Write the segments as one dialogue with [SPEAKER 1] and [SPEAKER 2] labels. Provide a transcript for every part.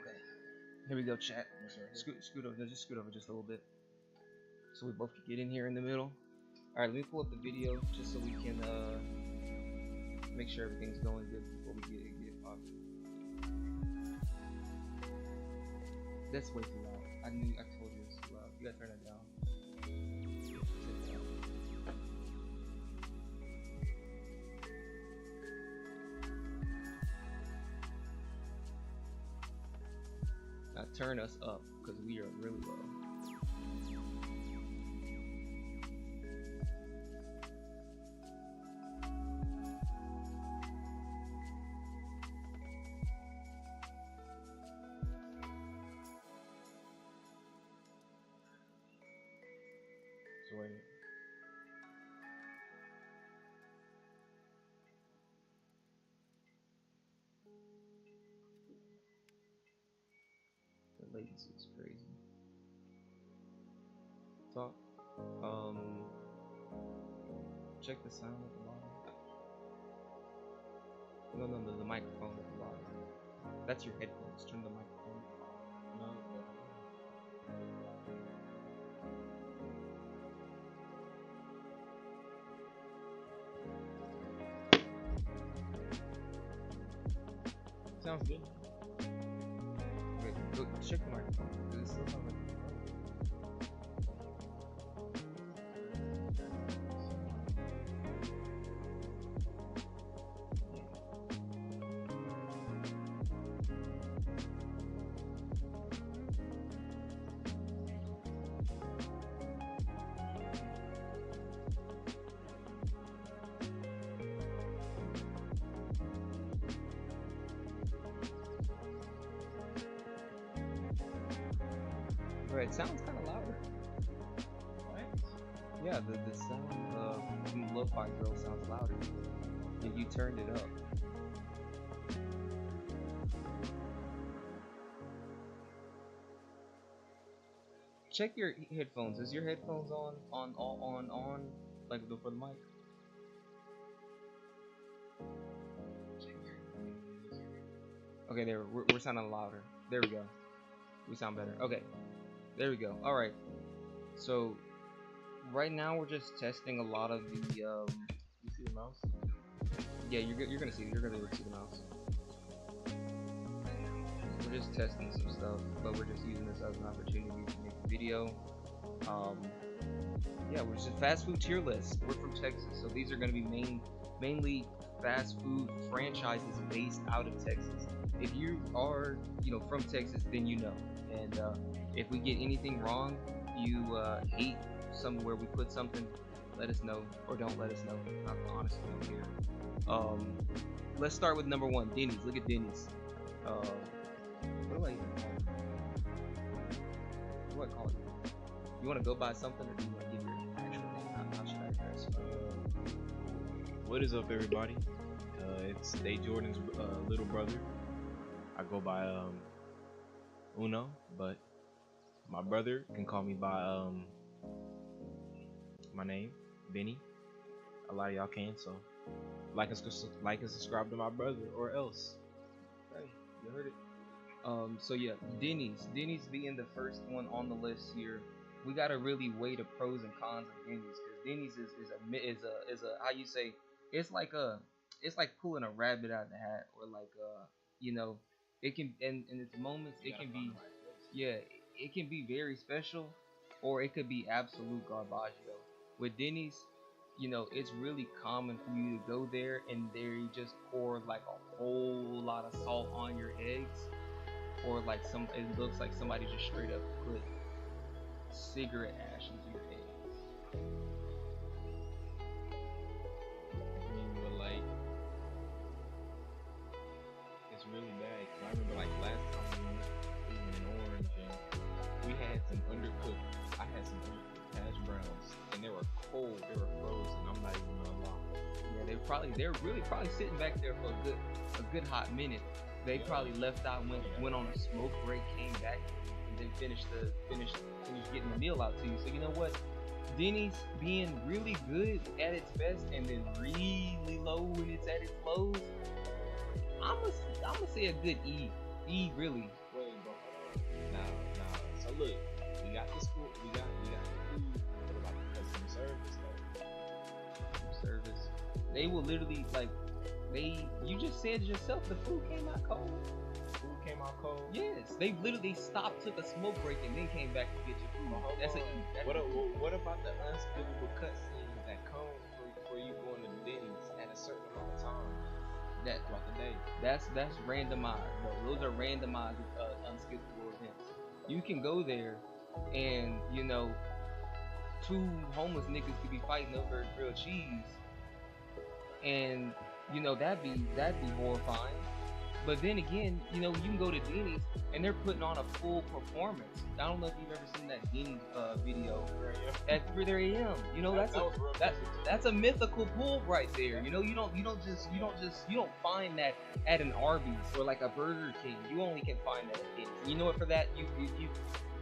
[SPEAKER 1] Okay. Here we go, chat.
[SPEAKER 2] Yes, sir.
[SPEAKER 1] Scoot over, just scoot over just a little bit, so we both can get in here in the middle. All right, let me pull up the video just so we can make sure everything's going good before we get it popping. That's way too loud. I told you it's too loud. You gotta turn it down. Now turn us up because we are really low.
[SPEAKER 2] So wait.
[SPEAKER 1] The latency is crazy. Talk. Check the sound at the bottom. No, the microphone at the bottom. That's your headphones. Turn the microphone at the bottom.
[SPEAKER 2] No. Sounds good.
[SPEAKER 1] Wait, go check the microphone. Does it still sound like Right, it sounds kind of louder.
[SPEAKER 2] What?
[SPEAKER 1] Yeah, the sound from the Lo-Fi Girl sounds louder. And you turned it up. Check your headphones. Is your headphones on like for the mic? Okay, there we're sounding louder. There we go. We sound better. Okay. There we go. All right. So right now we're just testing a lot of the.
[SPEAKER 2] You see the mouse?
[SPEAKER 1] Yeah, you're gonna see. You're gonna be able to see the mouse. We're just testing some stuff, but we're just using this as an opportunity to make a video. Yeah, we're just a fast food tier list. We're from Texas, so these are gonna be mainly fast food franchises based out of Texas. If you are, from Texas, then you know. And if we get anything wrong, you hate somewhere we put something, let us know, or don't let us know. I honestly don't care. Let's start with number one, Denny's. Look at Denny's. What do I even call it? What do I call it? You want to go by something, or do you want to give your actual name? How should I address you?
[SPEAKER 2] What is up, everybody? It's Day Jordan's little brother. I go by Uno, but my brother can call me by my name, Benny. A lot of y'all can, so like and subscribe to my brother, or else.
[SPEAKER 1] Hey, you heard it. So yeah, Denny's being the first one on the list here. We gotta really weigh the pros and cons of Denny's, because Denny's is a how you say, it's like pulling a rabbit out of the hat, or like it can, in its moments it can be, yeah, it can be very special, or it could be absolute garbaggio. With Denny's, it's really common for you to go there and they just pour like a whole lot of salt on your eggs, or like it looks like somebody just straight up put cigarette ash into your eggs.
[SPEAKER 2] I mean, but like, it's really bad. 'Cause I remember like last time we went in Orange, and we had some undercooked. I had some undercooked hash browns, and they were cold. They were frozen. I'm not even gonna lie.
[SPEAKER 1] Yeah, they're really probably sitting back there for a good hot minute. They probably left out, went on a smoke break, came back, and then finished getting the meal out to you. So you know what? Denny's being really good at its best and then really low when it's at its lows. I'm gonna say a good E. E really.
[SPEAKER 2] Wait, But look, we got the school, we got the food. What about the customer service though?
[SPEAKER 1] Service. They will literally like you just said yourself the food came out cold.
[SPEAKER 2] Food came out cold.
[SPEAKER 1] Yes, they literally stopped, took a smoke break, and then came back to get your food. That's a
[SPEAKER 2] what about the unspeakable cutscenes that come for you going to Denny's at a certain amount of time throughout the day?
[SPEAKER 1] That's randomized, bro. Those are randomized unskippable events. You can go there, and you know, two homeless niggas could be fighting over grilled cheese, and you know that'd be horrifying. But then again, you know, you can go to Denny's and they're putting on a full performance. I don't know if you've ever seen that Denny's video at 3 a.m. You know, that's a mythical pool right there. You know, you don't find that at an Arby's or like a Burger King. You only can find that at Denny's. You know what? For that, you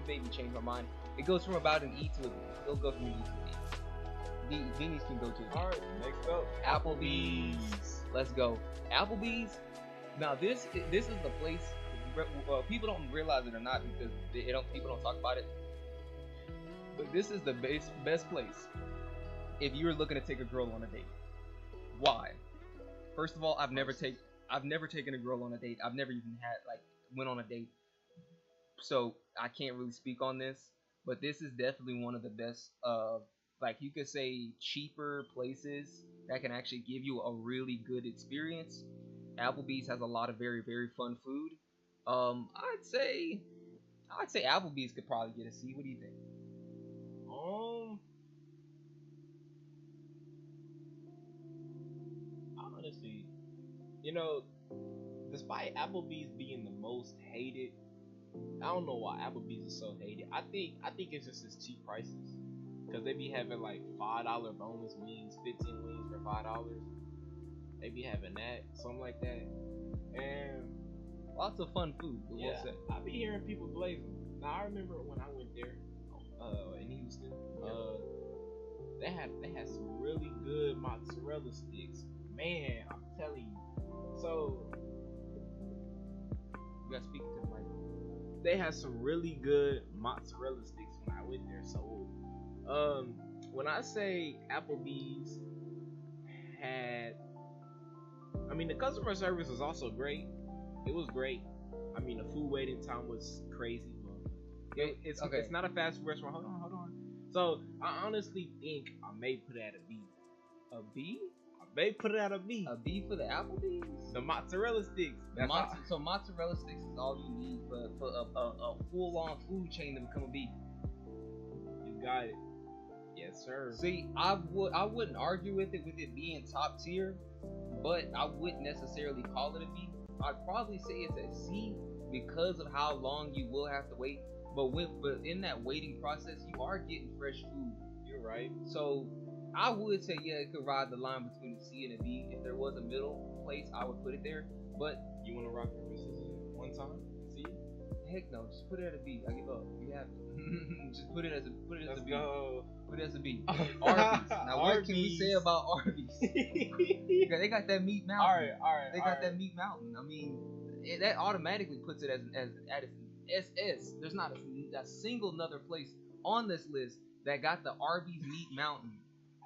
[SPEAKER 1] made me change my mind. It goes from about an E to a D. It'll go from an E to a D. Denny's can go to a D.
[SPEAKER 2] All right, next up,
[SPEAKER 1] Applebee's. Let's go. Applebee's. Now this is the place. People don't realize it or not because people don't talk about it. But this is the best place if you're looking to take a girl on a date. Why? First of all, I've never taken a girl on a date. I've never even went on a date. So I can't really speak on this. But this is definitely one of the best. You could say cheaper places that can actually give you a really good experience. Applebee's has a lot of very, very fun food. I'd say Applebee's could probably get a C. What do you think?
[SPEAKER 2] Honestly, you know, despite Applebee's being the most hated, I don't know why Applebee's is so hated. I think it's just its cheap prices, because they be having like $5 boneless wings, 15 wings for $5. They be having that, something like that, and
[SPEAKER 1] lots of fun food.
[SPEAKER 2] Yeah, I be hearing people blazing. Now I remember when I went there, in Houston, they had some really good mozzarella sticks. Man, I'm telling you. So
[SPEAKER 1] you gotta speak to the mic.
[SPEAKER 2] They had some really good mozzarella sticks when I went there. So, when I say Applebee's had, I mean, the customer service was also great. It was great. I mean, the food waiting time was crazy. It's not a fast food restaurant. Hold on. So I honestly think I may put it at a B.
[SPEAKER 1] A B?
[SPEAKER 2] I may put it at a B.
[SPEAKER 1] A B for the Applebee's?
[SPEAKER 2] The mozzarella sticks.
[SPEAKER 1] So mozzarella sticks is all you need for a full-on food chain to become a B.
[SPEAKER 2] You got it. Yes, sir.
[SPEAKER 1] See, I wouldn't argue with it being top tier, but I wouldn't necessarily call it a B. I'd probably say it's a C because of how long you will have to wait. But in that waiting process, you are getting fresh food.
[SPEAKER 2] You're right.
[SPEAKER 1] So I would say, yeah, it could ride the line between a C and a B. If there was a middle place, I would put it there. But
[SPEAKER 2] you want to rock paper scissors one time? See?
[SPEAKER 1] Heck no, just put it at a B. I give up. You have it. Just put it as a B.
[SPEAKER 2] Let's go.
[SPEAKER 1] Put it as a B. Arby's. Now what can we say about Arby's? They got that meat mountain.
[SPEAKER 2] All right.
[SPEAKER 1] They got that meat mountain. I mean, that automatically puts it as at its SS. There's not a single another place on this list that got the Arby's meat mountain.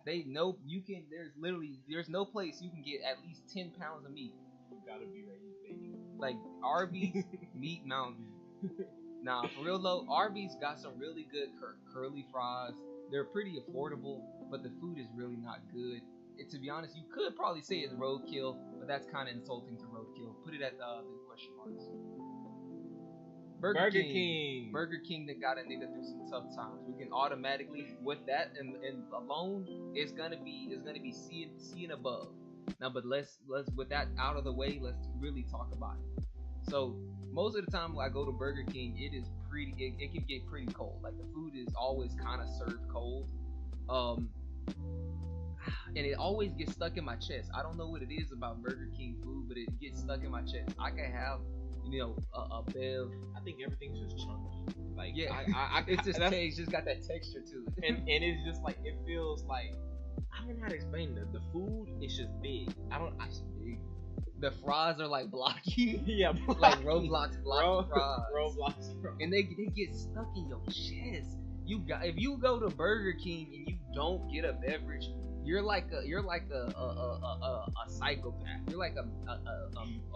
[SPEAKER 1] They know you can. There's no place you can get at least 10 pounds of meat.
[SPEAKER 2] You gotta be ready, baby.
[SPEAKER 1] Like Arby's meat mountain. Nah, for real though, Arby's got some really good curly fries. They're pretty affordable, but the food is really not good. To be honest, you could probably say it's roadkill, but that's kind of insulting to roadkill. Put it at the question marks. Burger King. Burger King that got a nigga through some tough times. We can automatically, with that and alone, it's gonna be C and above. Now, but let's with that out of the way, let's really talk about it. So most of the time when I go to Burger King, it is it can get pretty cold. Like the food is always kind of served cold, and it always gets stuck in my chest. I don't know what it is about Burger King food, but it gets stuck in my chest. I can have, a Bev.
[SPEAKER 2] I think everything's just chunky. Like,
[SPEAKER 1] yeah, it's just it's just got that texture to it.
[SPEAKER 2] and it's just like, it feels like, I don't know how to explain it. The food is just big.
[SPEAKER 1] The fries are like blocky,
[SPEAKER 2] Yeah,
[SPEAKER 1] like Roblox blocky fries.
[SPEAKER 2] Roblox. Bro.
[SPEAKER 1] And they get stuck in your chest. If you go to Burger King and you don't get a beverage, you're like a psychopath. You're like a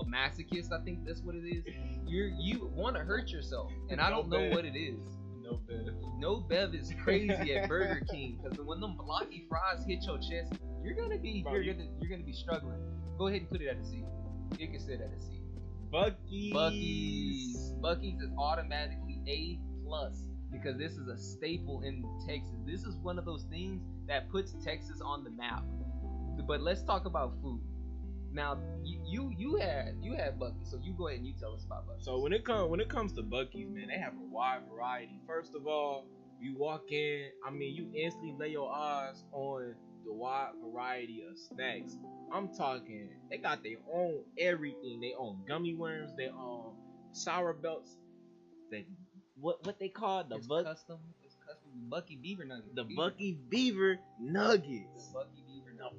[SPEAKER 1] masochist. I think that's what it is. You want to hurt yourself, and I don't know what it is.
[SPEAKER 2] No bev.
[SPEAKER 1] No bev is crazy at Burger King because when them blocky fries hit your chest, you're gonna be struggling. Go ahead and put it at a C. You can sit at a C. Buc-ee's is automatically A plus because this is a staple in Texas. This is one of those things that puts Texas on the map. But let's talk about food. Now you had Buc-ee's, so you go ahead and you tell us about Buc-ee's.
[SPEAKER 2] So when it comes to Buc-ee's, man, they have a wide variety. First of all, you walk in, I mean, you instantly lay your eyes on the wide variety of snacks. I'm talking, they got their own everything. They own gummy worms, they own sour belts. What they call the
[SPEAKER 1] custom Buc-ee Beaver Nuggets.
[SPEAKER 2] The Buc-ee Beaver Nuggets. The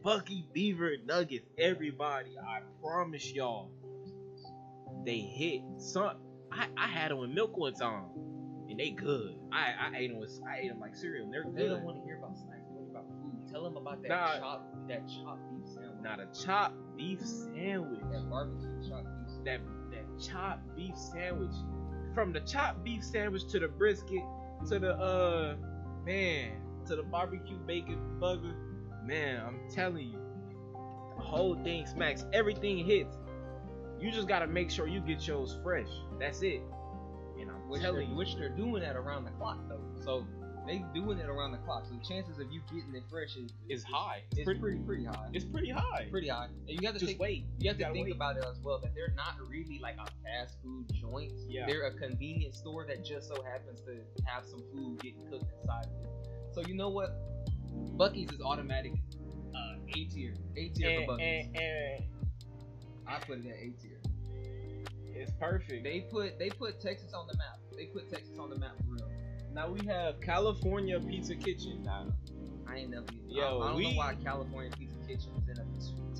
[SPEAKER 2] Buc-ee Beaver Nuggets. Everybody, I promise y'all, they hit. I had them with milk one time, and they good. I ate them like cereal. And they're good.
[SPEAKER 1] They don't want to hear about snacks. They want to hear about food. Tell them about that chopped beef sandwich.
[SPEAKER 2] Not a chopped beef sandwich.
[SPEAKER 1] That barbecue chopped beef sandwich.
[SPEAKER 2] That chopped beef sandwich. From the chopped beef sandwich to the brisket to the to the barbecue bacon burger, man, I'm telling you, the whole thing smacks. Everything hits. You just gotta make sure you get yours fresh. That's it. And I'm telling you,
[SPEAKER 1] which they're doing that around the clock though. So they doing it around the clock. So the chances of you getting it fresh is
[SPEAKER 2] high.
[SPEAKER 1] It's pretty high.
[SPEAKER 2] It's pretty high.
[SPEAKER 1] Pretty high. And you got to
[SPEAKER 2] just wait.
[SPEAKER 1] You have to think about it as well that they're not really like a fast food joint.
[SPEAKER 2] Yeah.
[SPEAKER 1] They're a convenience store that just so happens to have some food getting cooked inside of it. So you know what? Buc-ee's is automatic A tier. A tier for Buc-ee's.
[SPEAKER 2] And
[SPEAKER 1] I put it at A tier.
[SPEAKER 2] It's perfect.
[SPEAKER 1] They put Texas on the map. They put Texas on the map for real.
[SPEAKER 2] Now we have California Pizza Kitchen. Now
[SPEAKER 1] I ain't never eaten.
[SPEAKER 2] Yo,
[SPEAKER 1] I don't know why California Pizza Kitchen is in a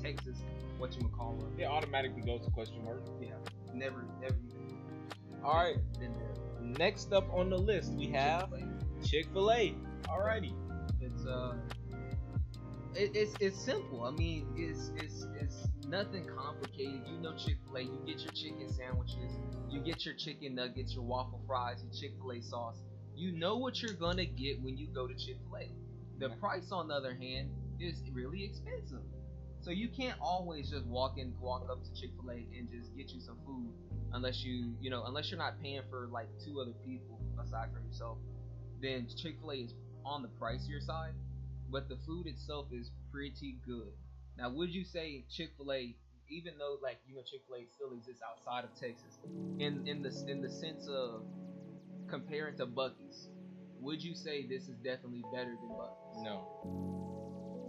[SPEAKER 1] Texas whatchamacallit.
[SPEAKER 2] It automatically goes to question mark.
[SPEAKER 1] Yeah. Never even.
[SPEAKER 2] Alright.
[SPEAKER 1] Been there.
[SPEAKER 2] Next up on the list we have Chick-fil-A. Alrighty.
[SPEAKER 1] It's simple. I mean, it's nothing complicated. You know Chick-fil-A, you get your chicken sandwiches, you get your chicken nuggets, your waffle fries, your Chick-fil-A sauce. You know what you're gonna get when you go to Chick-fil-A. The price, on the other hand, is really expensive. So you can't always just walk up to Chick-fil-A and just get you some food unless unless you're not paying for like 2 other people aside from yourself. Then Chick-fil-A is on the pricier side, but the food itself is pretty good. Now, would you say Chick-fil-A, even though Chick-fil-A still exists outside of Texas, in the sense of comparing to Buc-ee's, would you say this is definitely better than Buc-ee's?
[SPEAKER 2] No.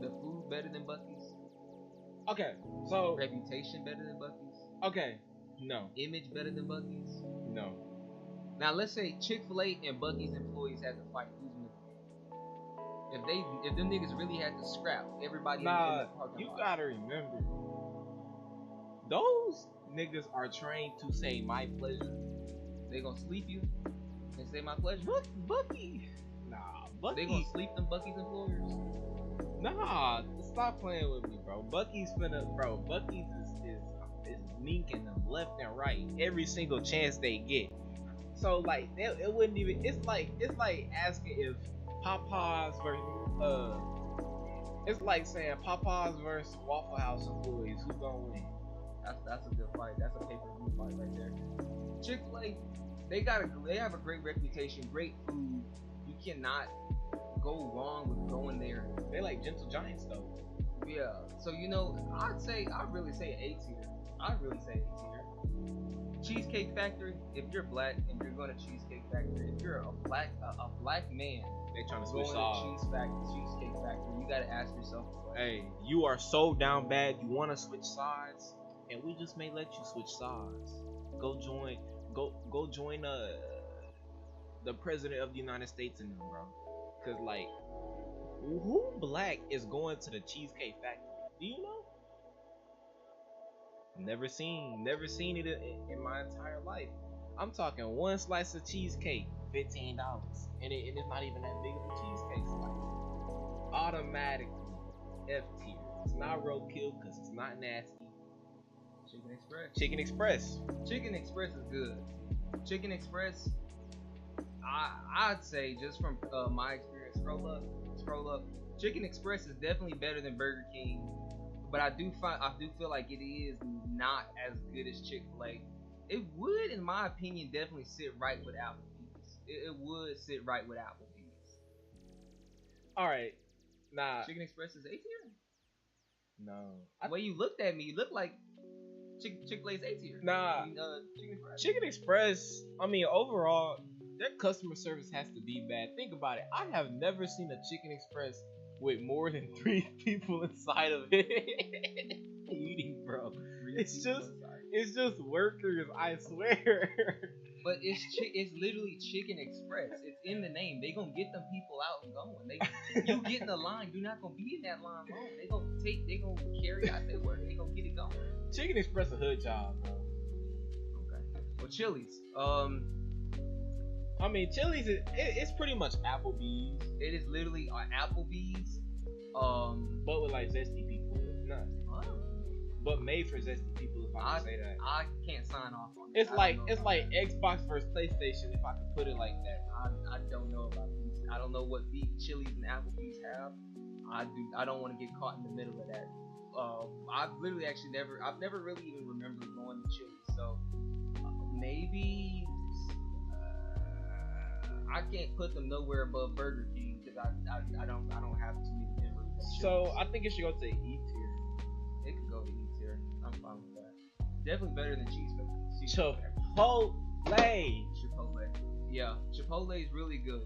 [SPEAKER 1] The food better than Buc-ee's?
[SPEAKER 2] Okay, so
[SPEAKER 1] reputation better than Buc-ee's?
[SPEAKER 2] Okay, no.
[SPEAKER 1] Image better than Buc-ee's?
[SPEAKER 2] No.
[SPEAKER 1] Now let's say Chick-fil-A and Buc-ee's employees had to fight. Who's winning? If them niggas really had to scrap everybody in the parking lot.
[SPEAKER 2] You gotta remember, those niggas are trained to say my pleasure.
[SPEAKER 1] They gonna sleep you and say my pleasure?
[SPEAKER 2] Buc-ee. Nah, Buc-ee.
[SPEAKER 1] They gonna sleep them Buc-ee's employers?
[SPEAKER 2] Nah, stop playing with me, bro. Buc-ee's is minking them left and right every single chance they get. So like it wouldn't even. It's like asking if Popeyes versus it's like saying Popeyes versus Waffle House employees, who's gonna win?
[SPEAKER 1] That's a good fight. That's a pay-per-view fight right there. Chick-fil-A, they have a great reputation, great food. You cannot go wrong with going there.
[SPEAKER 2] They like Gentle Giants though.
[SPEAKER 1] Yeah. So I'd really say A tier. Cheesecake Factory. If you're black and you're going to Cheesecake Factory, if you're a black man,
[SPEAKER 2] they trying to switch sides.
[SPEAKER 1] Cheesecake Factory, you gotta ask yourself,
[SPEAKER 2] hey, you are so down bad, you want to switch sides, and we just may let you switch sides. Go join the president of the United States in them, bro. Cause like, who black is going to the Cheesecake Factory? Do you know? Never seen it in my entire life. I'm talking one slice of cheesecake, $15, and it's not even that big of a cheesecake slice. Automatically F tier. It's not roadkill because it's not nasty.
[SPEAKER 1] Chicken Express.
[SPEAKER 2] Chicken Express.
[SPEAKER 1] Chicken Express is good. Chicken Express, I'd say just from my experience, scroll up. Chicken Express is definitely better than Burger King, but I do feel like it is not as good as Chick-fil-A. It would, in my opinion, definitely sit right with Applebee's. It would sit right with Applebee's.
[SPEAKER 2] All right, nah.
[SPEAKER 1] Chicken Express is A tier.
[SPEAKER 2] No.
[SPEAKER 1] The way you looked at me, you looked like Chick-fil-A's A tier.
[SPEAKER 2] Nah.
[SPEAKER 1] Chicken Express.
[SPEAKER 2] Chicken Express, I mean, overall, their customer service has to be bad. Think about it. I have never seen a Chicken Express with more than 3 people inside of it eating, bro. It's just workers, I swear.
[SPEAKER 1] But it's literally Chicken Express. It's in the name. They gonna get them people out and going. You get in the line, you're not gonna be in that line long. They gonna carry out their work. They gonna get it going.
[SPEAKER 2] Chicken Express a hood job, bro.
[SPEAKER 1] Okay. Well, Chili's.
[SPEAKER 2] I mean, Chili's it's pretty much Applebee's.
[SPEAKER 1] It is literally Applebee's.
[SPEAKER 2] But with like zesty people. Nah. But made for zesty people, if I can say that.
[SPEAKER 1] I can't sign off on
[SPEAKER 2] it. It's like Xbox versus PlayStation, if I could put it like that.
[SPEAKER 1] I don't know about these. I don't know what beef Chili's and Applebee's have. I don't want to get caught in the middle of that. I've never really even remembered going to Chili's. So maybe I can't put them nowhere above Burger King because I don't have too many memories.
[SPEAKER 2] So I think it should go to E tier.
[SPEAKER 1] It could go to E tier. I'm fine with that. Definitely better than cheeseburger.
[SPEAKER 2] Chipotle.
[SPEAKER 1] Yeah, Chipotle is really good.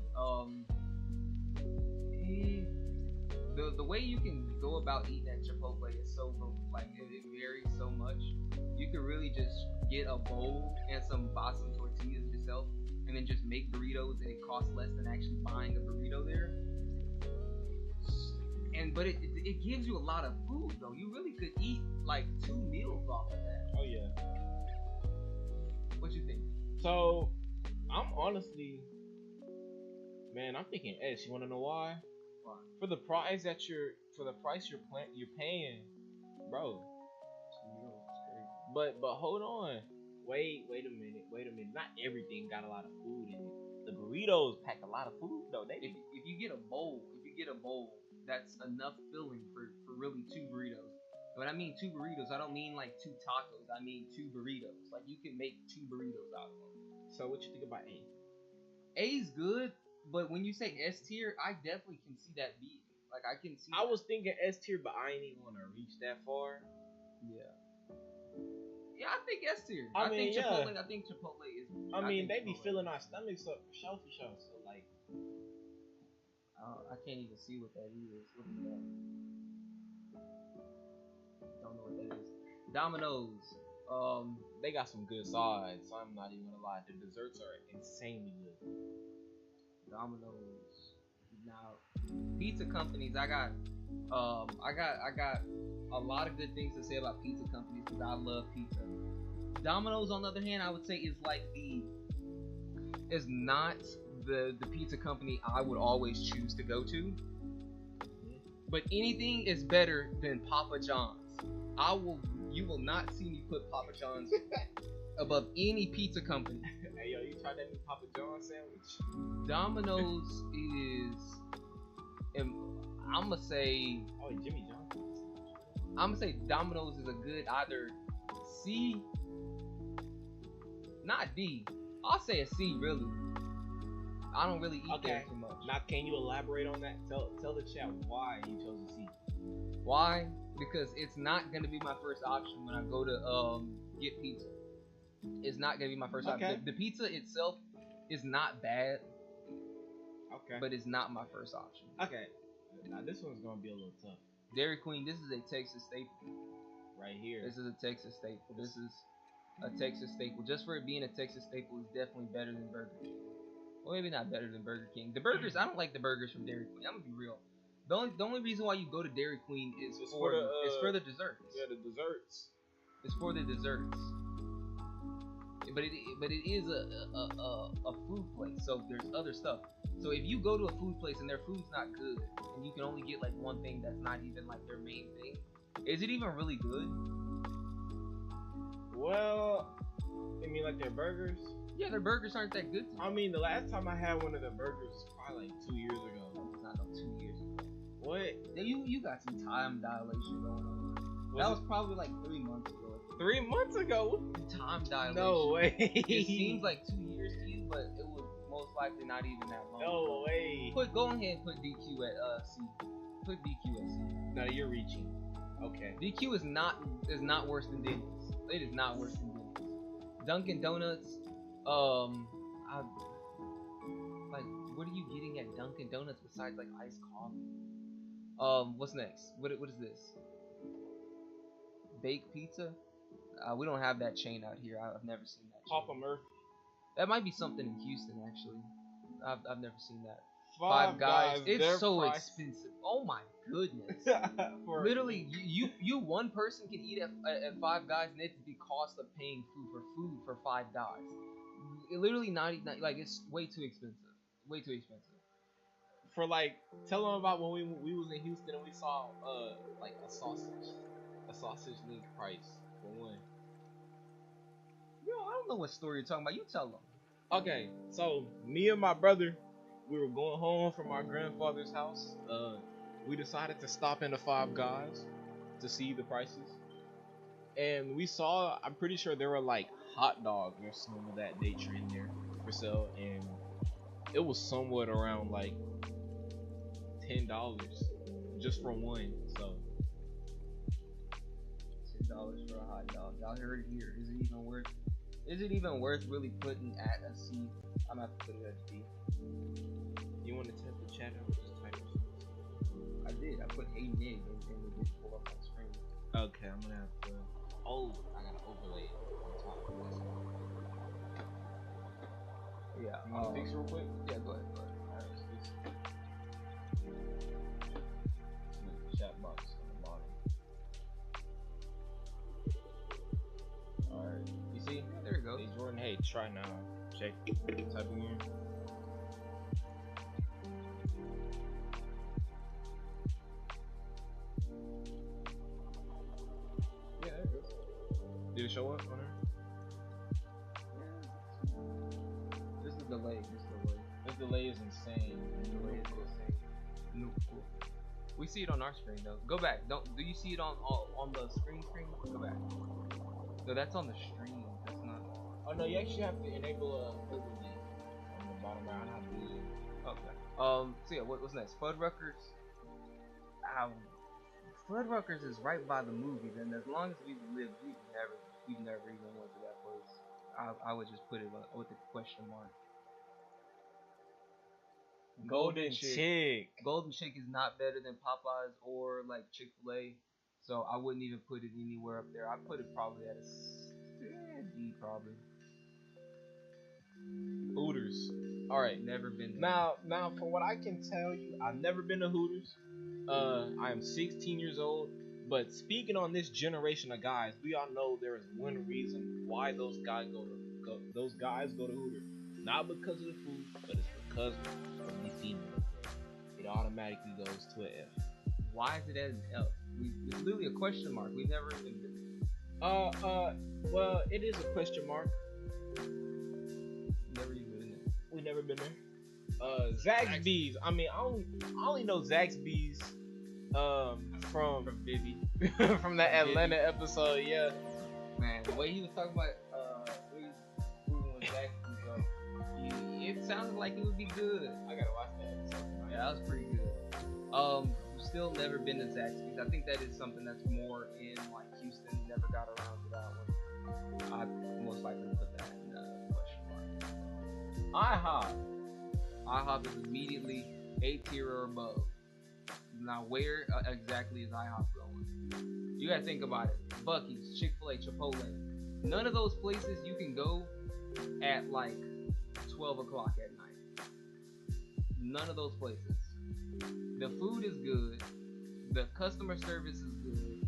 [SPEAKER 1] The way you can go about eating at Chipotle is so like it varies so much. You can really just get a bowl and buy some tortillas yourself, and then just make burritos, and it costs less than actually buying a burrito there. But it gives you a lot of food though. You really could eat like 2 meals off of that.
[SPEAKER 2] Oh yeah.
[SPEAKER 1] What you think?
[SPEAKER 2] So I'm honestly, man, I'm thinking S. You wanna know why?
[SPEAKER 1] Why?
[SPEAKER 2] For the price you're paying, bro. But hold on. Wait a minute. Not everything got a lot of food in it. The burritos pack a lot of food though.
[SPEAKER 1] If you get a bowl, that's enough filling for really 2 burritos. When I mean 2 burritos, I don't mean like 2 tacos. I mean 2 burritos. Like you can make 2 burritos out of them.
[SPEAKER 2] So what you think about A?
[SPEAKER 1] A's good, but when you say S tier, I definitely can see that being. Like I can see.
[SPEAKER 2] I was thinking S tier, but I ain't even want to reach that far.
[SPEAKER 1] Yeah. Yeah, I think S tier.
[SPEAKER 2] I think Chipotle
[SPEAKER 1] is.
[SPEAKER 2] I mean, they be filling our stomachs up for show. So like,
[SPEAKER 1] I can't even see what that is. What is that? Don't know what that is. Domino's.
[SPEAKER 2] They got some good sides. So I'm not even gonna lie. The desserts are insanely good.
[SPEAKER 1] Domino's. Now, pizza companies. I got a lot of good things to say about pizza companies because I love pizza. Domino's, on the other hand, I would say is not the pizza company I would always choose to go to. But anything is better than Papa John's. You will not see me put Papa John's above any pizza company.
[SPEAKER 2] Hey yo, you tried that new Papa John's sandwich?
[SPEAKER 1] Domino's is, I'm gonna say.
[SPEAKER 2] Oh, Jimmy Johnson.
[SPEAKER 1] I'm gonna say Domino's is a good either C, not D. I'll say a C really. I don't really eat there too much.
[SPEAKER 2] Now, can you elaborate on that? Tell the chat why you chose a C.
[SPEAKER 1] Why? Because it's not gonna be my first option when I go to get pizza. It's not gonna be my first option. The pizza itself is not bad.
[SPEAKER 2] Okay.
[SPEAKER 1] But it's not my first option.
[SPEAKER 2] Okay. Now this one's gonna be a little tough.
[SPEAKER 1] Dairy Queen, this is a Texas staple.
[SPEAKER 2] Right here.
[SPEAKER 1] This is a Texas staple. This is a Texas staple. Just for it being a Texas staple is definitely better than Burger King. Well, maybe not better than Burger King. The burgers, I don't like the burgers from Dairy Queen. I'm gonna be real. The only reason why you go to Dairy Queen is for the desserts.
[SPEAKER 2] Yeah, the desserts.
[SPEAKER 1] It's for the desserts. But it is a food place, so there's other stuff. So if you go to a food place and their food's not good, and you can only get like one thing that's not even like their main thing, is it even really good?
[SPEAKER 3] Well, I mean, like their burgers.
[SPEAKER 1] Yeah, their burgers aren't that good to me.
[SPEAKER 3] I mean, the last time I had one of their burgers was probably like 2 years ago.
[SPEAKER 1] It's not no 2 years ago.
[SPEAKER 3] What?
[SPEAKER 1] You got some time dilation going on. That was probably like 3 months ago.
[SPEAKER 3] 3 months ago?
[SPEAKER 1] Time dilation.
[SPEAKER 3] No way.
[SPEAKER 1] It seems like 2 years to you, but it was most likely not even that long.
[SPEAKER 3] No way.
[SPEAKER 1] Go ahead and put DQ at C. Put DQ at C.
[SPEAKER 3] No, you're reaching. Okay.
[SPEAKER 1] DQ is not worse than Denny's. It is not worse than Denny's. Dunkin' Donuts. Like, what are you getting at Dunkin' Donuts besides like iced coffee? What's next? What is this? Baked pizza? We don't have that chain out here. I've never seen that.
[SPEAKER 3] Papa Murphy.
[SPEAKER 1] That might be something in Houston actually. I've never seen that.
[SPEAKER 3] Five
[SPEAKER 1] Guys. It's so
[SPEAKER 3] price.
[SPEAKER 1] expensive. Oh my goodness.
[SPEAKER 3] For
[SPEAKER 1] Literally, you one person can eat at Five Guys, and it's the cost of paying food for 5 Guys. It literally not like it's way too expensive. Way too expensive.
[SPEAKER 3] For like, tell them about when we was in Houston and we saw like a sausage link price for one.
[SPEAKER 1] Yo, I don't know what story you're talking about. You tell them.
[SPEAKER 3] Okay, so me and my brother, we were going home from our grandfather's house. We decided to stop into Five Guys to see the prices, and we saw. I'm pretty sure there were like hot dogs or some of that nature in there for sale, and it was somewhat around like $10 just for one. So
[SPEAKER 1] $10 for a hot dog. Y'all heard it here. Is it even worth? Is it even worth really putting at a C? I'm gonna have to put it at D.
[SPEAKER 3] you want to tap the chat out? Just type it.
[SPEAKER 1] I did. I put hey nig and it did pull up on the screen.
[SPEAKER 3] Okay, I'm gonna have to. Oh, I gotta overlay it on top of this.
[SPEAKER 1] Yeah.
[SPEAKER 3] You want to fix it real quick?
[SPEAKER 1] Yeah, go ahead.
[SPEAKER 3] Alright, let's fix it. Make the chat box on the bottom. Alright.
[SPEAKER 1] You see? There it goes.
[SPEAKER 3] Hey Jordan, hey, try now. Check. Type again. Yeah, there it goes. Did it show up on there?
[SPEAKER 1] This is delay.
[SPEAKER 3] This delay is insane.
[SPEAKER 1] Delay is insane. No, cool. We see it on our screen though. Go back. Do you see it on the screen? Go back. No, that's on the stream. That's not.
[SPEAKER 3] Oh no, you actually have to enable a overlay on the bottom right. How to do it.
[SPEAKER 1] Okay. So yeah, what's next? Fuddruckers. Fuddruckers is right by the movies, and as long as we've lived, we've never even went to that place. I would just put it with a question mark.
[SPEAKER 3] Golden Chick.
[SPEAKER 1] Golden Chick is not better than Popeyes or like Chick-fil-A, so I wouldn't even put it anywhere up there. I'd put it probably at a D probably.
[SPEAKER 3] Hooters. All right.
[SPEAKER 1] Never been there.
[SPEAKER 3] Now, from what I can tell you, I've never been to Hooters. I am 16 years old. But speaking on this generation of guys, we all know there is one reason why those guys go to Hooters. Not because of the food, but it's because of the female. It automatically goes to an F.
[SPEAKER 1] Why is it as an F? It's literally a question mark. We've never even been.
[SPEAKER 3] Well, it is a question mark.
[SPEAKER 1] Never even been there.
[SPEAKER 3] We've never been there. Zaxby's. I mean, I only know Zaxby's from
[SPEAKER 1] Vivi.
[SPEAKER 3] from that Atlanta episode. Yeah.
[SPEAKER 1] Man, the way he was talking about with Zaxby's, bro. It sounded like it would be good.
[SPEAKER 3] I gotta watch that episode.
[SPEAKER 1] Yeah, that was pretty good. Still never been to Zaxby's. I think that is something that's more in like Houston. Never got around to that one. I most likely put that in question mark. IHOP is immediately A tier or above. Now, where exactly is IHOP going? You gotta think about it. Buc-ee's, Chick-fil-A, Chipotle. None of those places you can go at like 12 o'clock at night. None of those places. The food is good. The customer service is good.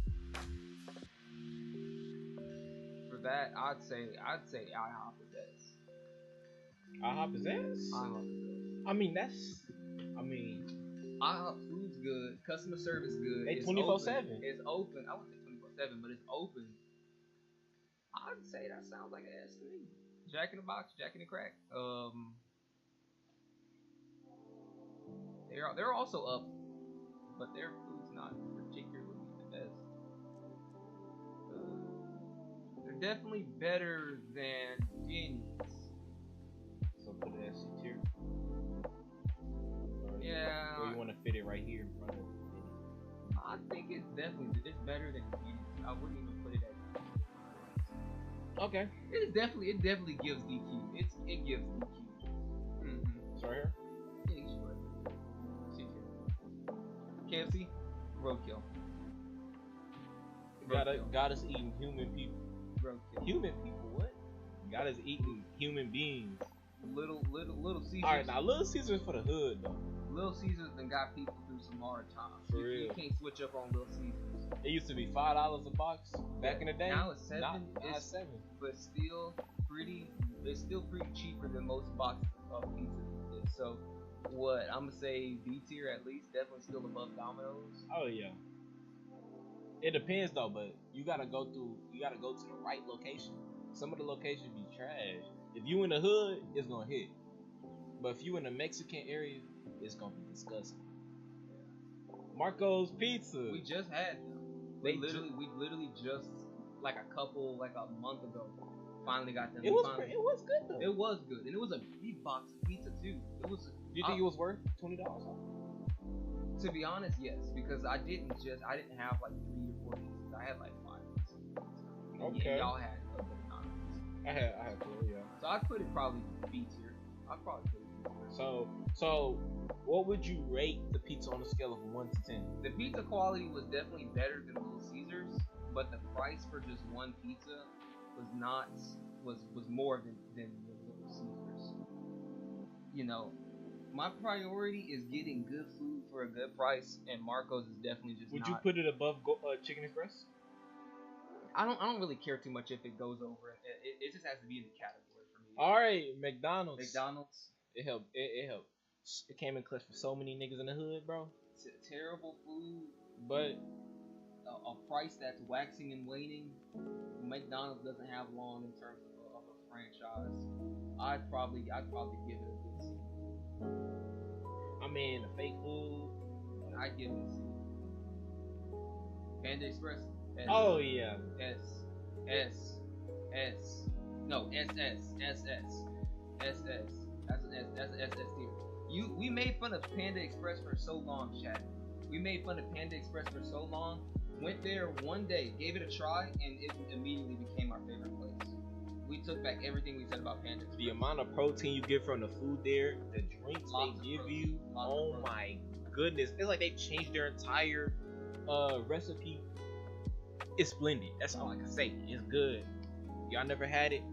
[SPEAKER 1] that, I'd say IHOP is S.
[SPEAKER 3] IHOP is ass.
[SPEAKER 1] IHOP is S.
[SPEAKER 3] I mean,
[SPEAKER 1] IHOP food's good, customer service good.
[SPEAKER 3] They
[SPEAKER 1] it's
[SPEAKER 3] 24/7.
[SPEAKER 1] open. It's open. I wouldn't say 24/7, but it's open. I'd say that sounds like an S to me. Jack in the Box, Jack in the Crack. They're also up, but their food's not particularly the best. They're definitely better than Denny's.
[SPEAKER 3] So put it as C tier.
[SPEAKER 1] Yeah.
[SPEAKER 3] Or you want to fit it right here in front of it?
[SPEAKER 1] I think it's better than Denny's. I wouldn't even put it at.
[SPEAKER 3] Okay.
[SPEAKER 1] It definitely gives DQ. It gives DQ.
[SPEAKER 3] It's right here.
[SPEAKER 1] Yeah, you should put it. KFC, roadkill.
[SPEAKER 3] Got us eating human people.
[SPEAKER 1] Roadkill.
[SPEAKER 3] Human people? What? Got us eating human beings.
[SPEAKER 1] Little Caesars.
[SPEAKER 3] All right, now Little Caesars for the hood though.
[SPEAKER 1] Little Caesars done got people through some hard times.
[SPEAKER 3] For
[SPEAKER 1] You
[SPEAKER 3] real.
[SPEAKER 1] can't switch up on Little Caesars.
[SPEAKER 3] It used to be $5 a box back in the day.
[SPEAKER 1] Now it's $7.
[SPEAKER 3] Now
[SPEAKER 1] It's
[SPEAKER 3] it's $7.
[SPEAKER 1] but still pretty cheaper than most boxes of pizza these days. So what I'm gonna say B tier at least, definitely still above Domino's.
[SPEAKER 3] Oh yeah. It depends though, but you gotta go to the right location. Some of the locations be trash. If you in the hood, it's gonna hit. But if you in the Mexican area, it's gonna be disgusting. Marco's Pizza.
[SPEAKER 1] We just had them. We literally just like a month ago finally got them.
[SPEAKER 3] It was good though.
[SPEAKER 1] It was good, and it was a big box of pizza too. It was.
[SPEAKER 3] Do you think it was worth $20?
[SPEAKER 1] To be honest, yes, because I didn't have like 3 or 4 pieces. I had like 5 pieces.
[SPEAKER 3] Okay.
[SPEAKER 1] And y'all had a good amount.
[SPEAKER 3] I had 4, yeah.
[SPEAKER 1] So I'd put it probably B tier. I'd probably put it B tier.
[SPEAKER 3] So what would you rate the pizza on a scale of 1 to 10?
[SPEAKER 1] The pizza quality was definitely better than Little Caesars, but the price for just one pizza was more than Little Caesars. You know, my priority is getting good food for a good price, and Marco's is definitely just.
[SPEAKER 3] Would you put it above Chicken Express?
[SPEAKER 1] I don't really care too much if it goes over. It just has to be in the category for me.
[SPEAKER 3] All right, McDonald's.
[SPEAKER 1] It
[SPEAKER 3] helped. It helped. It came in clutch for so many niggas in the hood, bro.
[SPEAKER 1] Terrible food,
[SPEAKER 3] but
[SPEAKER 1] a price that's waxing and waning. McDonald's doesn't have long in terms of a franchise. I'd probably give it a good C.
[SPEAKER 3] I mean, the fake food.
[SPEAKER 1] I'd give it a C. Panda Express. S.
[SPEAKER 3] Oh yeah.
[SPEAKER 1] S. No, SS. That's an SS tier. We made fun of Panda Express for so long, chat. We made fun of Panda Express for so long. Went there one day, gave it a try, and it immediately became our favorite place. We took back everything we said about Panda Express.
[SPEAKER 3] The amount of protein you get from the food there, the drinks they give you. Oh my goodness. It's like they changed their entire recipe. It's splendid. That's all I can say. It's good. Y'all never had it?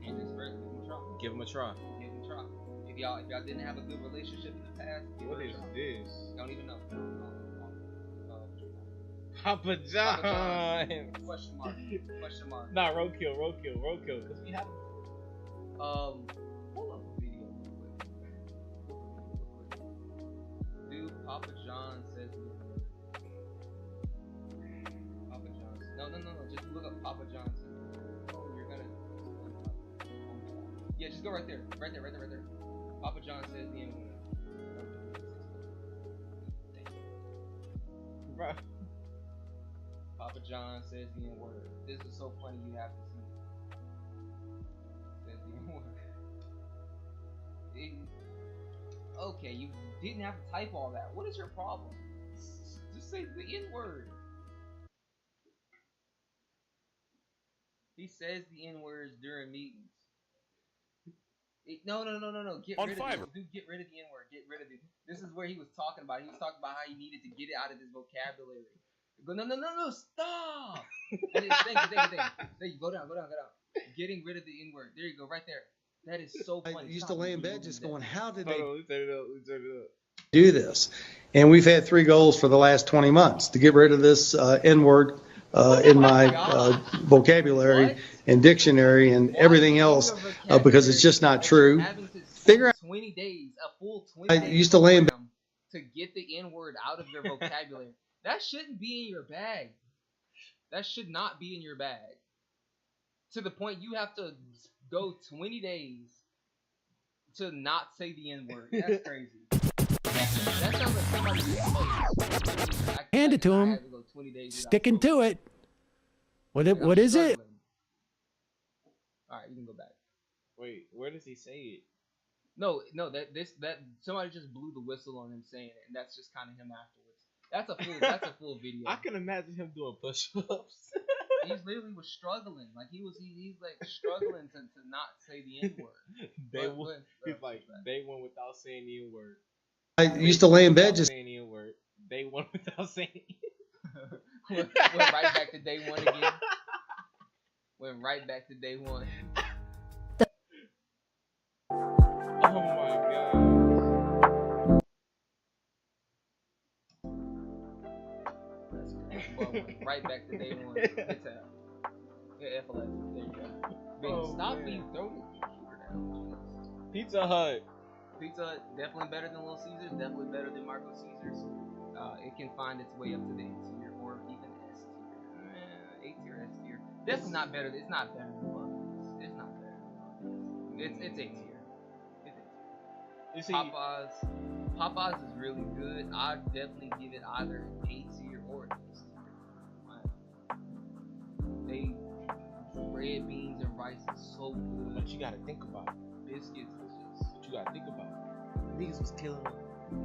[SPEAKER 1] Panda Express, give them a try.
[SPEAKER 3] Give them a try.
[SPEAKER 1] If y'all didn't have a good relationship in the past,
[SPEAKER 3] what is this?
[SPEAKER 1] Don't even know.
[SPEAKER 3] Papa John.
[SPEAKER 1] Question mark.
[SPEAKER 3] Nah, roadkill, cause we have.
[SPEAKER 1] Pull up a video real quick. Dude, Papa John says. Papa John. No. Just look up Papa John. You're gonna. Yeah, just go right there. Right there. Papa John says the N-word.
[SPEAKER 3] Bro.
[SPEAKER 1] Papa John says the N-word. This is so funny, you have to see it. Says the N-word. Okay, you didn't have to type all that. What is your problem? Just say the N-word. He says the N-words during meetings. No. Get rid of it. Dude, get rid of the N-word. Get rid of it. This is where he was talking about. He was talking about how he needed to get it out of his vocabulary. Go, no, stop! Thank you. Go down. Getting rid of the N-word. There you go, right there. That is so funny.
[SPEAKER 4] I used to lay in bed just going, how did they
[SPEAKER 3] Let's set it up.
[SPEAKER 4] do this? And we've had 3 goals for the last 20 months to get rid of this N-word in my
[SPEAKER 1] God.
[SPEAKER 4] vocabulary
[SPEAKER 1] What?
[SPEAKER 4] and dictionary and
[SPEAKER 1] Why
[SPEAKER 4] everything
[SPEAKER 1] is
[SPEAKER 4] else
[SPEAKER 1] your
[SPEAKER 4] because it's just not
[SPEAKER 1] that
[SPEAKER 4] true.
[SPEAKER 1] you're having to
[SPEAKER 4] Figure
[SPEAKER 1] spend
[SPEAKER 4] out.
[SPEAKER 1] 20 days, a full
[SPEAKER 4] I
[SPEAKER 1] 20 day
[SPEAKER 4] used to lay in bed.
[SPEAKER 1] program to get the N word out of your vocabulary? That shouldn't be in your bag. That should not be in your bag. To the point you have to go 20 days to not say the N word. That's crazy. That sounds like somebody who smokes.
[SPEAKER 5] Hand it to
[SPEAKER 1] I
[SPEAKER 5] him.
[SPEAKER 1] had to go 20 days without
[SPEAKER 5] Sticking
[SPEAKER 1] smoking.
[SPEAKER 5] to it.
[SPEAKER 1] Like, I'm
[SPEAKER 5] What is it?
[SPEAKER 1] struggling. All right, you can go back.
[SPEAKER 3] Wait, where does he say it?
[SPEAKER 1] No, that somebody just blew the whistle on him saying it, and that's just kind of him afterwards. That's a full video.
[SPEAKER 3] I can imagine him doing push-ups.
[SPEAKER 1] He's literally was struggling, like he's like struggling to not say the N word.
[SPEAKER 3] Day one, he's like day one without saying the N word.
[SPEAKER 4] I used to lay in bed just.
[SPEAKER 3] saying the N word. Day one without saying.
[SPEAKER 1] went right back to day one again. Went right back to day one.
[SPEAKER 3] Oh my god.
[SPEAKER 1] Well, went right back to day one. Good time. Yeah, F11. There you go. Big,
[SPEAKER 3] Oh,
[SPEAKER 1] stop
[SPEAKER 3] man.
[SPEAKER 1] being thrown at the computer now.
[SPEAKER 3] Pizza Hut.
[SPEAKER 1] Pizza Hut, definitely better than Little Caesars, definitely better than Marco Caesars. It can find its way up to the A tier or even S tier. A tier, S tier. Definitely not better. It's not better than Buc-ee's. It's not better than Buc-ee's. It's A tier. It's A tier.
[SPEAKER 3] You see,
[SPEAKER 1] Popeyes is really good. I'd definitely give it either an A tier or an S tier. They red beans and rice is so good.
[SPEAKER 3] but you gotta think about it.
[SPEAKER 1] Biscuits is just.
[SPEAKER 3] What you gotta think about it. Niggas was killing them.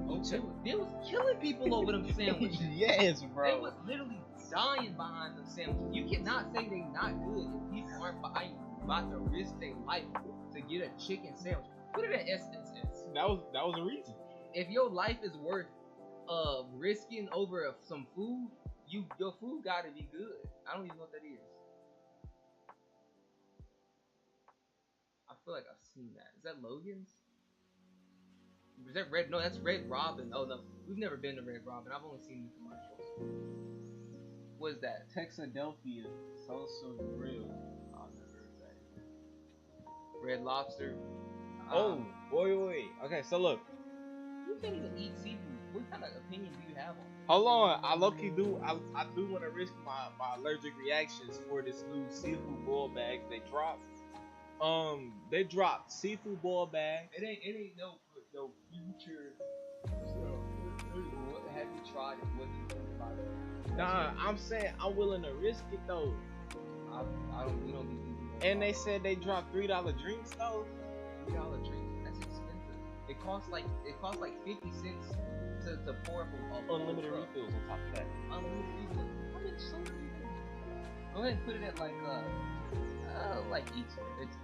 [SPEAKER 1] Oh, they was killing people over them sandwiches.
[SPEAKER 3] Yes,
[SPEAKER 1] They
[SPEAKER 3] bro.
[SPEAKER 1] was literally dying behind them sandwiches. You cannot say they not good if people aren't about to risk their life to get a chicken sandwich. Put it at SSS.
[SPEAKER 3] That was a reason.
[SPEAKER 1] If your life is worth risking over some food, your food gotta be good. I don't even know what that is. I feel like I've seen that. Is that Logan's? Is that Red? No, that's Red Robin. Oh no, we've never been to Red Robin. I've only seen the commercials. What is that?
[SPEAKER 3] Texadelphia Salsa Grill.
[SPEAKER 1] I've never heard that. Red Lobster.
[SPEAKER 3] Oh, wait. Okay, so look.
[SPEAKER 1] You can't even eat seafood. What kind of opinion do you have on it?
[SPEAKER 3] Hold on. I low-key do. I do want to risk my allergic reactions for this new seafood boil bag they dropped. They dropped seafood boil bag.
[SPEAKER 1] It ain't no future. Have you tried it? What do you think about it?
[SPEAKER 3] Nah, I'm saying I'm willing to risk it though.
[SPEAKER 1] We don't be.
[SPEAKER 3] And they said they dropped $3 drinks though.
[SPEAKER 1] $3 drink. That's expensive. It costs like 50 cents to pour up a
[SPEAKER 3] Unlimited
[SPEAKER 1] truck.
[SPEAKER 3] refills on top of that.
[SPEAKER 1] Unlimited refills. How much soda do you think? Go ahead and put it at like each. It's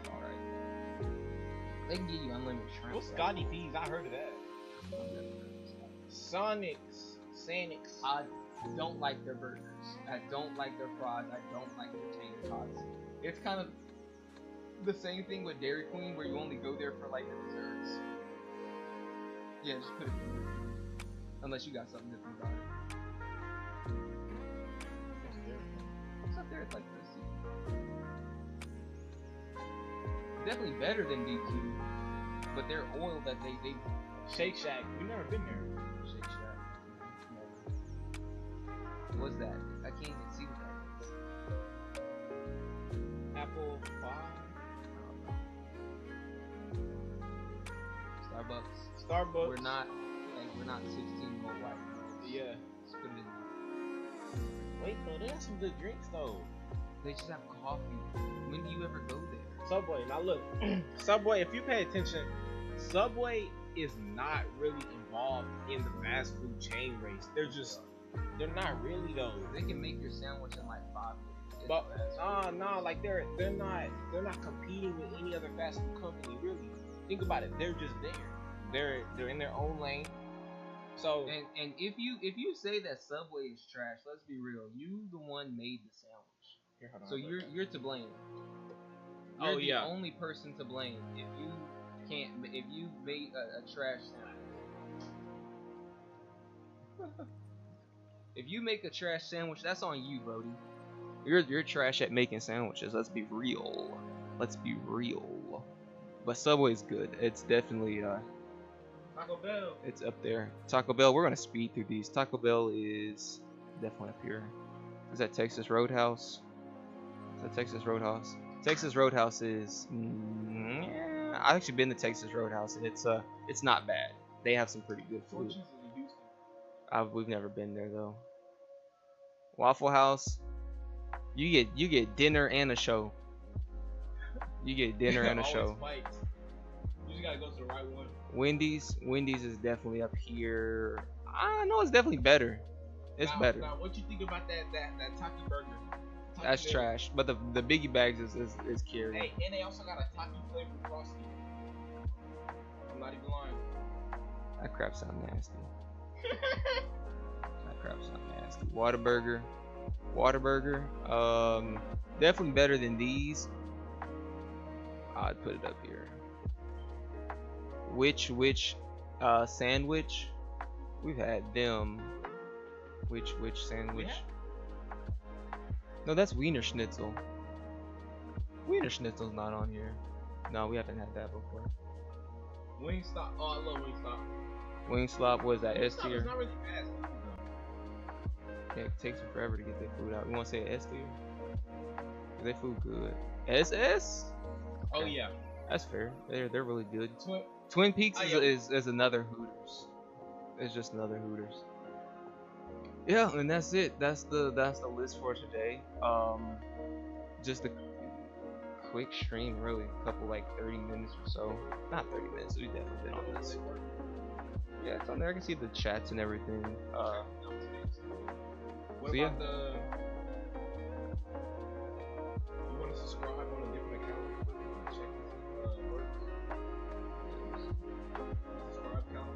[SPEAKER 1] alright. They can give you unlimited shrimp.
[SPEAKER 3] What's Scotty P's? I heard of that. Sonics.
[SPEAKER 1] I don't like their burgers. I don't like their fries. I don't like their tater tots. It's kind of the same thing with Dairy Queen, where you only go there for like the desserts. Yeah, just put it in there. Unless you got something different about it. What's up there? It's like this. Definitely better than DQ, but their oil that they
[SPEAKER 3] Shake Shack. We never been there.
[SPEAKER 1] Shake Shack. What's that? I can't even see what that is.
[SPEAKER 3] Apple pie. Starbucks.
[SPEAKER 1] We're not 16 more white.
[SPEAKER 3] Yeah.
[SPEAKER 1] Just put it in.
[SPEAKER 3] Wait though, they got some good drinks though.
[SPEAKER 1] They just have coffee. When do you ever go there?
[SPEAKER 3] Subway. Now look, Subway. If you pay attention, Subway is not really involved in the fast food chain race. They're not really though.
[SPEAKER 1] They can make your sandwich in like 5 minutes.
[SPEAKER 3] But no, like they're not competing with any other fast food company really. Think about it. They're just there. They're in their own lane. So
[SPEAKER 1] and if you say that Subway is trash, let's be real. You the one made the sandwich.
[SPEAKER 3] here, hold on,
[SPEAKER 1] So you're to blame. You're the only person to blame if you made a trash sandwich. If you make a trash sandwich, that's on you, Brody. You're trash at making sandwiches. Let's be real. Let's be real. But Subway's good. It's definitely
[SPEAKER 3] Taco Bell.
[SPEAKER 1] it's up there. Taco Bell. We're gonna speed through these. Taco Bell is definitely up here. Is that Texas Roadhouse? Is that Texas Roadhouse? Texas Roadhouse is. Yeah, I've actually been to Texas Roadhouse, and it's not bad. They have some pretty good food.
[SPEAKER 3] Fortunes in Houston.
[SPEAKER 1] We've never been there though. Waffle House. You get dinner and a show. You get dinner and a
[SPEAKER 3] Always
[SPEAKER 1] show.
[SPEAKER 3] fights. You just gotta go to the right one.
[SPEAKER 1] Wendy's is definitely up here. I know it's definitely better. It's better.
[SPEAKER 3] Now, what you think about that Taki burger? Taki
[SPEAKER 1] That's
[SPEAKER 3] burger.
[SPEAKER 1] trash. But the biggie bags is carry.
[SPEAKER 3] Hey, and they also got a Taki flavored frosty. I'm not even lying.
[SPEAKER 1] That crap sound nasty. That crap sound nasty. Whataburger. Definitely better than these. I'd put it up here. Which sandwich? We've had them. Which sandwich? No, that's Wiener Schnitzel. Wiener Schnitzel's not on here. No, we haven't had that before.
[SPEAKER 3] Wingstop. Oh, I love Wingstop.
[SPEAKER 1] Wingstop, what is that? S
[SPEAKER 3] Wingstop
[SPEAKER 1] tier?
[SPEAKER 3] is not really fast.
[SPEAKER 1] Yeah, it takes them forever to get their food out. We want to say S tier? Is their food good? SS?
[SPEAKER 3] Oh
[SPEAKER 1] Okay.
[SPEAKER 3] yeah.
[SPEAKER 1] That's fair. They're really good.
[SPEAKER 3] Twin.
[SPEAKER 1] Twin Peaks
[SPEAKER 3] Oh,
[SPEAKER 1] is,
[SPEAKER 3] yeah.
[SPEAKER 1] is another Hooters. It's just another Hooters. Yeah, and that's it. That's the list for today. Just a quick stream, really. A couple like 30 minutes or so. Not 30 minutes. We've definitely been on this. Yeah, it's on there. I can see the chats and everything.
[SPEAKER 3] What
[SPEAKER 1] So, yeah.
[SPEAKER 3] about the? You want to subscribe on a different account? Check this works. Subscribe count.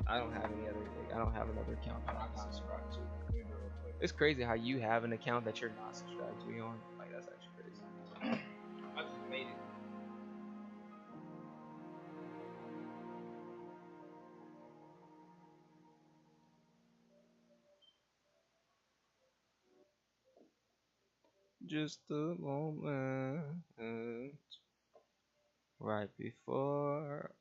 [SPEAKER 1] I don't have any other. I don't have another account that I
[SPEAKER 3] I'm
[SPEAKER 1] can
[SPEAKER 3] not
[SPEAKER 1] subscribe to.
[SPEAKER 3] subscribed to. Maybe real quick.
[SPEAKER 1] It's crazy how you have an account that you're not subscribed to me on. Like that's actually crazy.
[SPEAKER 3] I just made it.
[SPEAKER 1] Just a moment right before.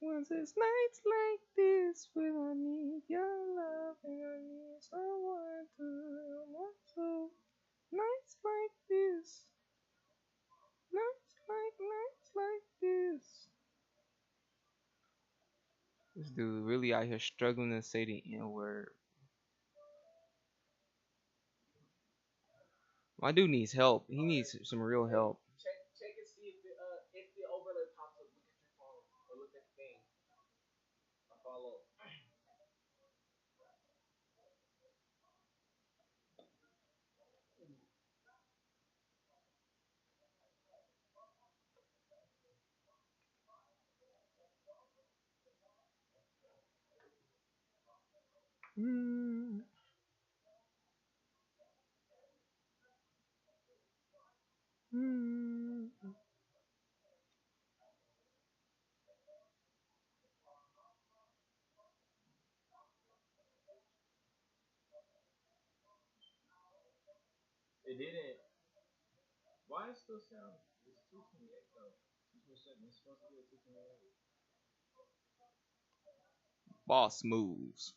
[SPEAKER 1] Once it's nights like this when I need your love and I need someone to want so. Nights like this. Nights like this. This dude really out here struggling to say the N word. My dude needs help. He needs some real help.
[SPEAKER 3] Check and see if the overlay pops up. Look at your phone or look at the thing. I follow.
[SPEAKER 1] Mm. Mm.
[SPEAKER 3] It didn't. Why it still sound? It's 228 though. 227. It's supposed to be at 228.
[SPEAKER 1] Boss moves.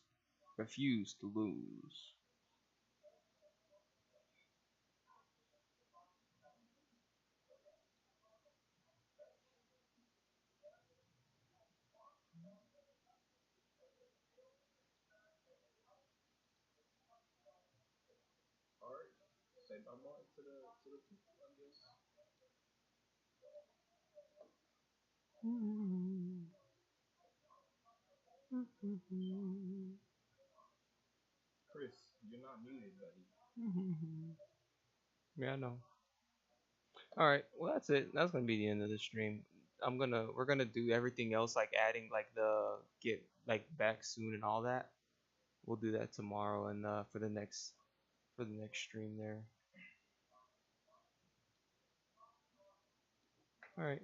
[SPEAKER 1] Refuse to lose.
[SPEAKER 3] Alright. Say bye bye to the people, I guess. Chris, you're not muted, buddy.
[SPEAKER 1] Yeah, I know. Alright, well that's it. That's gonna be the end of the stream. We're gonna do everything else like adding like the get like back soon and all that. We'll do that tomorrow and for the next stream there. Alright.